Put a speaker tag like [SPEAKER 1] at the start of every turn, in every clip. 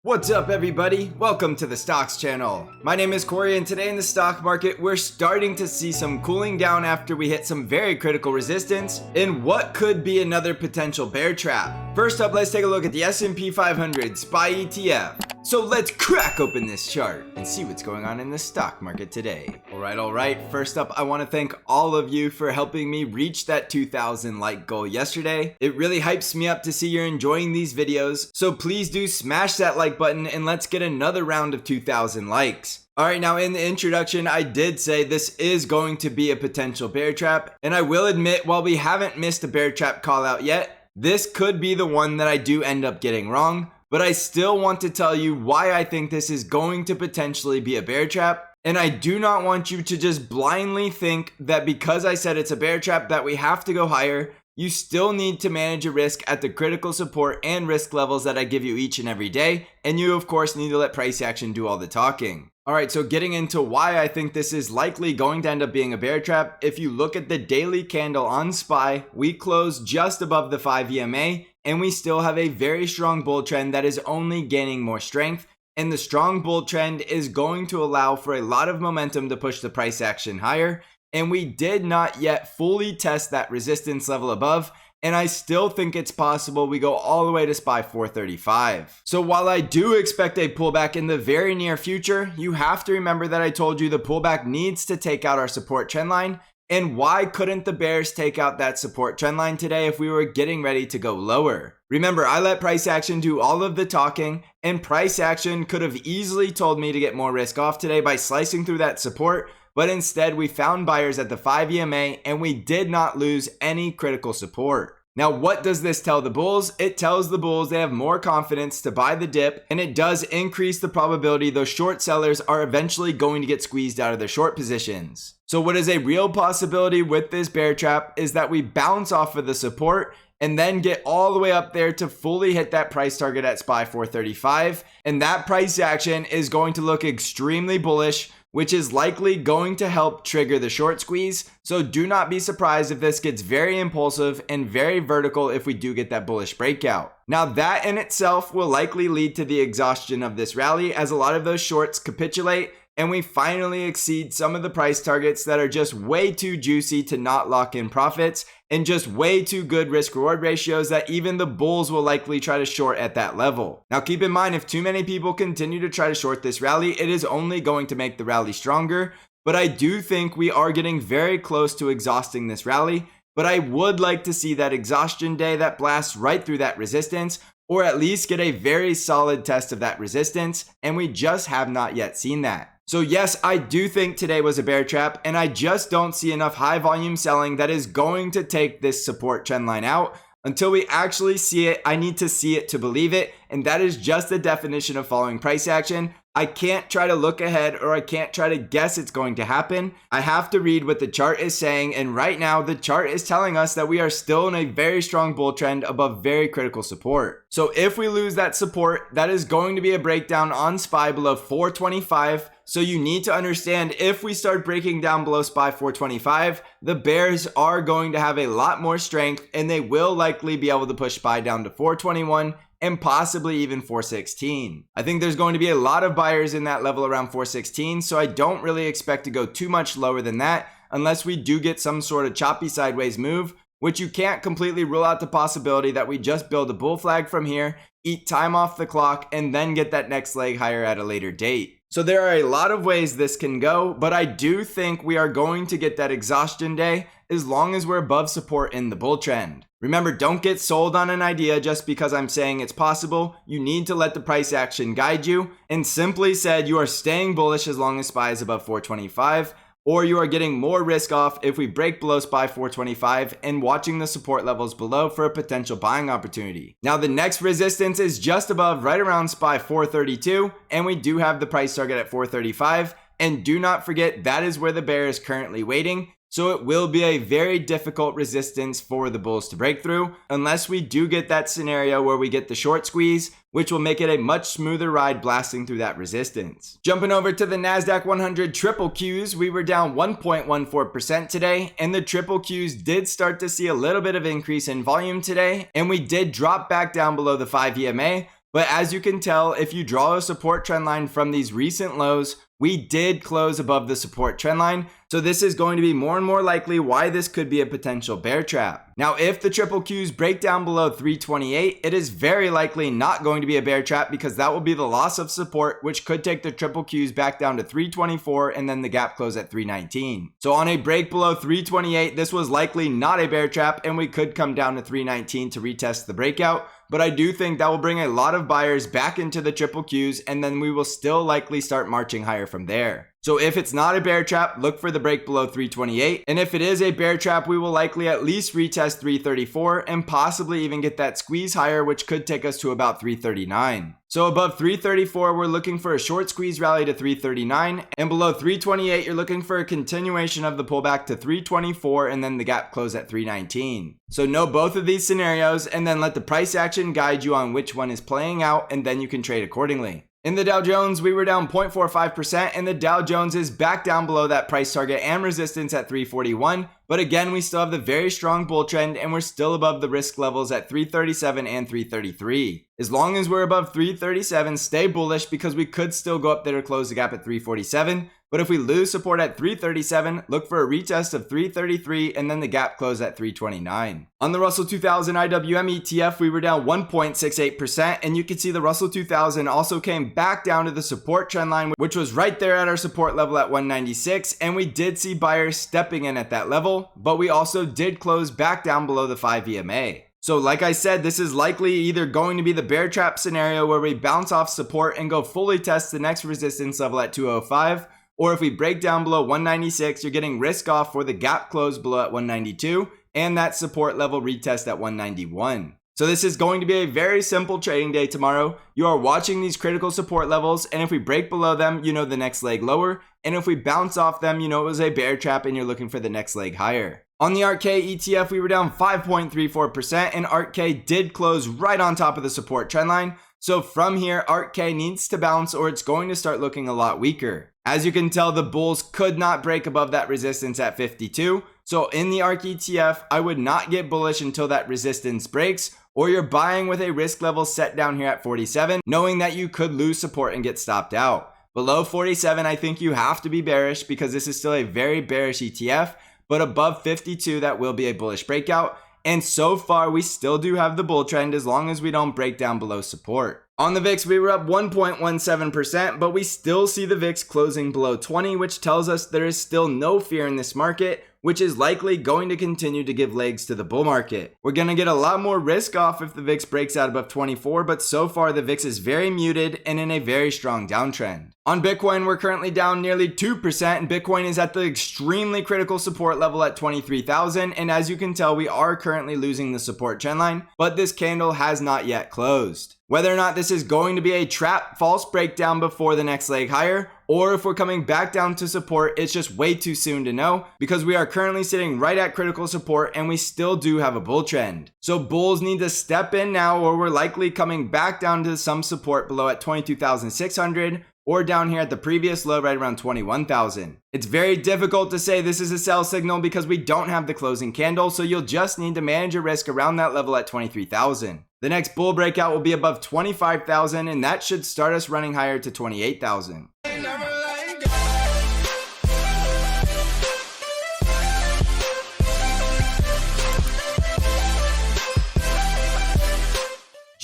[SPEAKER 1] What's up everybody? Welcome to the Stocks channel. My name is Cory and today in the stock market we're starting to see some cooling down after we hit some very critical resistance in what could be another potential bear trap. First up, let's take a look at the S&P 500 SPY ETF. So let's crack open this chart and see what's going on in the stock market today. Alright, first up I want to thank all of you for helping me reach that 2,000 like goal yesterday. It really hypes me up to see you're enjoying these videos, so please do smash that like button and let's get another round of 2,000 likes. Alright, now in the introduction I did say this is going to be a potential bear trap, and I will admit while we haven't missed a bear trap call out yet, this could be the one that I do end up getting wrong. But I still want to tell you why I think this is going to potentially be a bear trap. And I do not want you to just blindly think that because I said it's a bear trap that we have to go higher. You still need to manage your risk at the critical support and risk levels that I give you each and every day. And you of course need to let price action do all the talking. Alright, so getting into why I think this is likely going to end up being a bear trap. If you look at the daily candle on SPY, we closed just above the 5 EMA. And we still have a very strong bull trend that is only gaining more strength. And the strong bull trend is going to allow for a lot of momentum to push the price action higher. And we did not yet fully test that resistance level above. And I still think it's possible we go all the way to SPY 435. So while I do expect a pullback in the very near future, you have to remember that I told you the pullback needs to take out our support trend line. And why couldn't the bears take out that support trend line today if we were getting ready to go lower? Remember, I let price action do all of the talking, and price action could have easily told me to get more risk off today by slicing through that support, but instead we found buyers at the 5 EMA and we did not lose any critical support. Now, what does this tell the bulls? It tells the bulls they have more confidence to buy the dip, and it does increase the probability those short sellers are eventually going to get squeezed out of their short positions. So what is a real possibility with this bear trap is that we bounce off of the support and then get all the way up there to fully hit that price target at SPY 435. And that price action is going to look extremely bullish, which is likely going to help trigger the short squeeze. So do not be surprised if this gets very impulsive and very vertical if we do get that bullish breakout. Now that in itself will likely lead to the exhaustion of this rally as a lot of those shorts capitulate and we finally exceed some of the price targets that are just way too juicy to not lock in profits and just way too good risk reward ratios that even the bulls will likely try to short at that level. Now keep in mind, if too many people continue to try to short this rally, it is only going to make the rally stronger. But I do think we are getting very close to exhausting this rally. But I would like to see that exhaustion day that blasts right through that resistance, or at least get a very solid test of that resistance, and we just have not yet seen that. So yes, I do think today was a bear trap, and I just don't see enough high volume selling that is going to take this support trend line out. Until we actually see it, I need to see it to believe it, and that is just the definition of following price action. I can't try to look ahead, or I can't try to guess it's going to happen. I have to read what the chart is saying, and right now the chart is telling us that we are still in a very strong bull trend above very critical support. So if we lose that support, that is going to be a breakdown on SPY below 425. So you need to understand, if we start breaking down below SPY 425, the bears are going to have a lot more strength and they will likely be able to push SPY down to 421 and possibly even 416. I think there's going to be a lot of buyers in that level around 416, so I don't really expect to go too much lower than that unless we do get some sort of choppy sideways move, which you can't completely rule out the possibility that we just build a bull flag from here, eat time off the clock, and then get that next leg higher at a later date. So there are a lot of ways this can go, but I do think we are going to get that exhaustion day as long as we're above support in the bull trend. Remember, don't get sold on an idea just because I'm saying it's possible. You need to let the price action guide you, and simply said you are staying bullish as long as SPY is above 425. Or you are getting more risk off if we break below SPY 425 and watching the support levels below for a potential buying opportunity. Now the next resistance is just above, right around SPY 432, and we do have the price target at 435. And do not forget, that is where the bear is currently waiting. So it will be a very difficult resistance for the bulls to break through unless we do get that scenario where we get the short squeeze, which will make it a much smoother ride blasting through that resistance. Jumping over to the NASDAQ 100 triple Qs, we were down 1.14% today, and the triple Qs did start to see a little bit of increase in volume today, and we did drop back down below the 5 EMA, But as you can tell, if you draw a support trend line from these recent lows, we did close above the support trend line, so this is going to be more and more likely why this could be a potential bear trap. Now, if the triple Qs break down below 328, it is very likely not going to be a bear trap because that will be the loss of support, which could take the triple Qs back down to 324 and then the gap close at 319. So on a break below 328, this was likely not a bear trap and we could come down to 319 to retest the breakout. But I do think that will bring a lot of buyers back into the triple Qs and then we will still likely start marching higher from there. So if it's not a bear trap, look for the break below 328. And if it is a bear trap, we will likely at least retest 334 and possibly even get that squeeze higher, which could take us to about 339. So above 334, we're looking for a short squeeze rally to 339. And below 328, you're looking for a continuation of the pullback to 324 and then the gap close at 319. So know both of these scenarios and then let the price action guide you on which one is playing out and then you can trade accordingly. In the Dow Jones, we were down 0.45% and the Dow Jones is back down below that price target and resistance at 341. But again, we still have the very strong bull trend and we're still above the risk levels at 337 and 333. As long as we're above 337, stay bullish because we could still go up there to close the gap at 347. But if we lose support at 337, look for a retest of 333 and then the gap close at 329. On the Russell 2000 IWM ETF, we were down 1.68% and you can see the Russell 2000 also came back down to the support trend line, which was right there at our support level at 196, and we did see buyers stepping in at that level, but we also did close back down below the 5 EMA. So like I said, this is likely either going to be the bear trap scenario where we bounce off support and go fully test the next resistance level at 205, or if we break down below 196, you're getting risk off for the gap close below at 192 and that support level retest at 191. So this is going to be a very simple trading day tomorrow. You are watching these critical support levels, and if we break below them, you know the next leg lower, and if we bounce off them, you know it was a bear trap and you're looking for the next leg higher. On the ARKK ETF, we were down 5.34% and ARKK did close right on top of the support trend line. So from here, ARKK needs to bounce or it's going to start looking a lot weaker. As you can tell, the bulls could not break above that resistance at 52. So in the ARK ETF, I would not get bullish until that resistance breaks, or you're buying with a risk level set down here at 47, knowing that you could lose support and get stopped out. Below 47, I think you have to be bearish because this is still a very bearish ETF, but above 52, that will be a bullish breakout. And so far, we still do have the bull trend as long as we don't break down below support. On the VIX, we were up 1.17%, but we still see the VIX closing below 20, which tells us there is still no fear in this market, which is likely going to continue to give legs to the bull market. We're going to get a lot more risk off if the VIX breaks out above 24, but so far the VIX is very muted and in a very strong downtrend. On Bitcoin, we're currently down nearly 2%, and Bitcoin is at the extremely critical support level at 23,000, and as you can tell, we are currently losing the support trend line, but this candle has not yet closed. Whether or not this is going to be a trap false breakdown before the next leg higher, or if we're coming back down to support, it's just way too soon to know because we are currently sitting right at critical support and we still do have a bull trend. So bulls need to step in now or we're likely coming back down to some support below at 22,600 or down here at the previous low right around 21,000. It's very difficult to say this is a sell signal because we don't have the closing candle, so you'll just need to manage your risk around that level at 23,000. The next bull breakout will be above 25,000 and that should start us running higher to 28,000.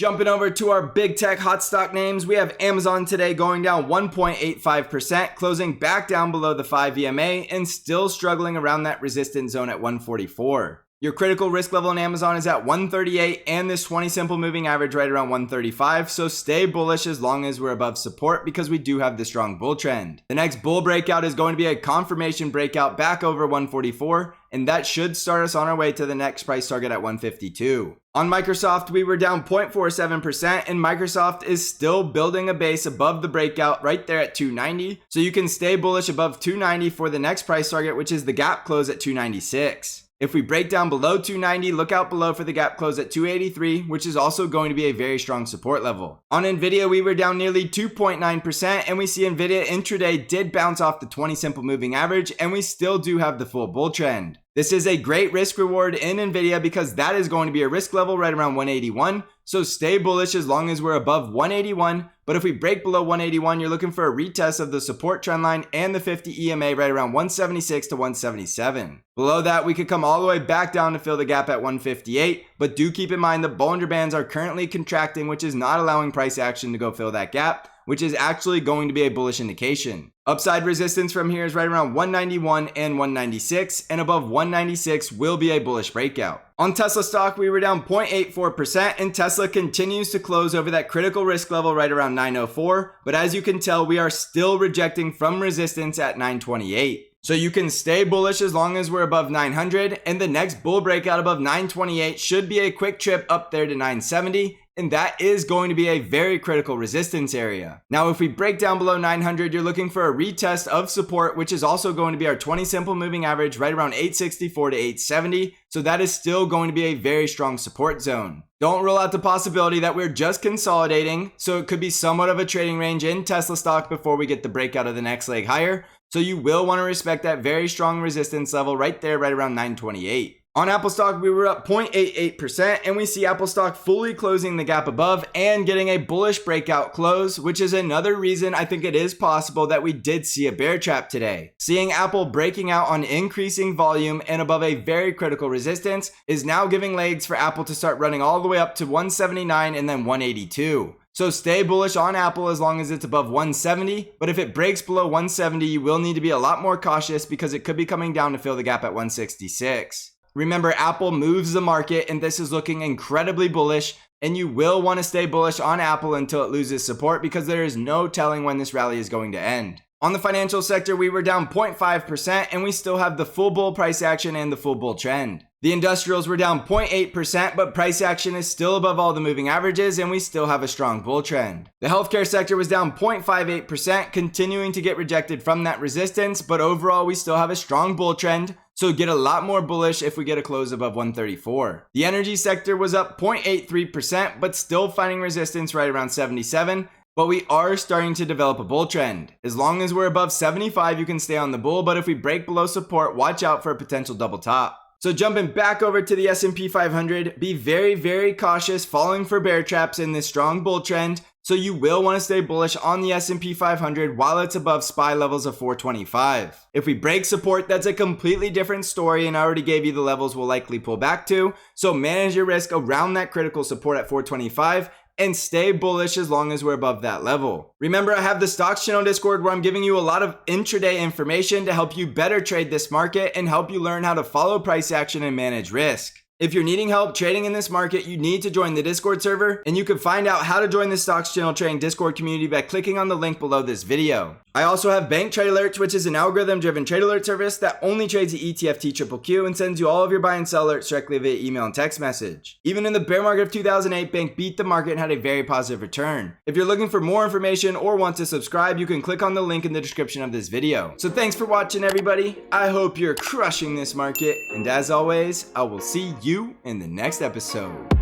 [SPEAKER 1] Jumping over to our big tech hot stock names, we have Amazon today going down 1.85%, closing back down below the 5 EMA and still struggling around that resistance zone at 144. Your critical risk level in Amazon is at 138 and this 20 simple moving average right around 135. So stay bullish as long as we're above support because we do have the strong bull trend. The next bull breakout is going to be a confirmation breakout back over 144 and that should start us on our way to the next price target at 152. On Microsoft, we were down 0.47% and Microsoft is still building a base above the breakout right there at 290. So you can stay bullish above 290 for the next price target, which is the gap close at 296. If we break down below 290, look out below for the gap close at 283, which is also going to be a very strong support level. On Nvidia, we were down nearly 2.9%, and we see Nvidia intraday did bounce off the 20 simple moving average, and we still do have the full bull trend. This is a great risk reward in Nvidia because that is going to be a risk level right around 181. So stay bullish as long as we're above 181. But if we break below 181, you're looking for a retest of the support trend line and the 50 EMA right around 176 to 177. Below that, we could come all the way back down to fill the gap at 158. But do keep in mind the Bollinger Bands are currently contracting, which is not allowing price action to go fill that gap, which is actually going to be a bullish indication. Upside resistance from here is right around 191 and 196, and above 196 will be a bullish breakout. On Tesla stock, we were down 0.84%, and Tesla continues to close over that critical risk level right around 904, but as you can tell, we are still rejecting from resistance at 928. So you can stay bullish as long as we're above 900, and the next bull breakout above 928 should be a quick trip up there to 970, and that is going to be a very critical resistance area. Now, if we break down below 900, you're looking for a retest of support, which is also going to be our 20 simple moving average right around 864 to 870. So that is still going to be a very strong support zone. Don't rule out the possibility that we're just consolidating, so it could be somewhat of a trading range in Tesla stock before we get the breakout of the next leg higher. So you will want to respect that very strong resistance level right there, right around 928. On Apple stock, we were up 0.88%, and we see Apple stock fully closing the gap above and getting a bullish breakout close, which is another reason I think it is possible that we did see a bear trap today. Seeing Apple breaking out on increasing volume and above a very critical resistance is now giving legs for Apple to start running all the way up to 179 and then 182. So stay bullish on Apple as long as it's above 170, but if it breaks below 170, you will need to be a lot more cautious because it could be coming down to fill the gap at 166. Remember, Apple moves the market, and this is looking incredibly bullish, and you will want to stay bullish on Apple until it loses support because there is no telling when this rally is going to end. On the financial sector, we were down 0.5%, and we still have the full bull price action and the full bull trend. The industrials were down 0.8%, but price action is still above all the moving averages, and we still have a strong bull trend. The healthcare sector was down 0.58%, continuing to get rejected from that resistance, but overall we still have a strong bull trend, so get a lot more bullish if we get a close above 134. The energy sector was up 0.83%, but still finding resistance right around 77. But we are starting to develop a bull trend. As long as we're above 75, you can stay on the bull, but if we break below support, watch out for a potential double top. So jumping back over to the S&P 500, be very, very cautious falling for bear traps in this strong bull trend. So you will want to stay bullish on the S&P 500 while it's above SPY levels of 425. If we break support, that's a completely different story, and I already gave you the levels we'll likely pull back to. So manage your risk around that critical support at 425 and stay bullish as long as we're above that level. Remember, I have the Stocks Channel Discord where I'm giving you a lot of intraday information to help you better trade this market and help you learn how to follow price action and manage risk. If you're needing help trading in this market, you need to join the Discord server, and you can find out how to join the Stocks Channel Trading Discord community by clicking on the link below this video. I also have Bank Trade Alerts, which is an algorithm-driven trade alert service that only trades the ETF TQQQ and sends you all of your buy and sell alerts directly via email and text message. Even in the bear market of 2008, Bank beat the market and had a very positive return. If you're looking for more information or want to subscribe, you can click on the link in the description of this video. So thanks for watching, everybody. I hope you're crushing this market, and as always, I will see you in the next episode.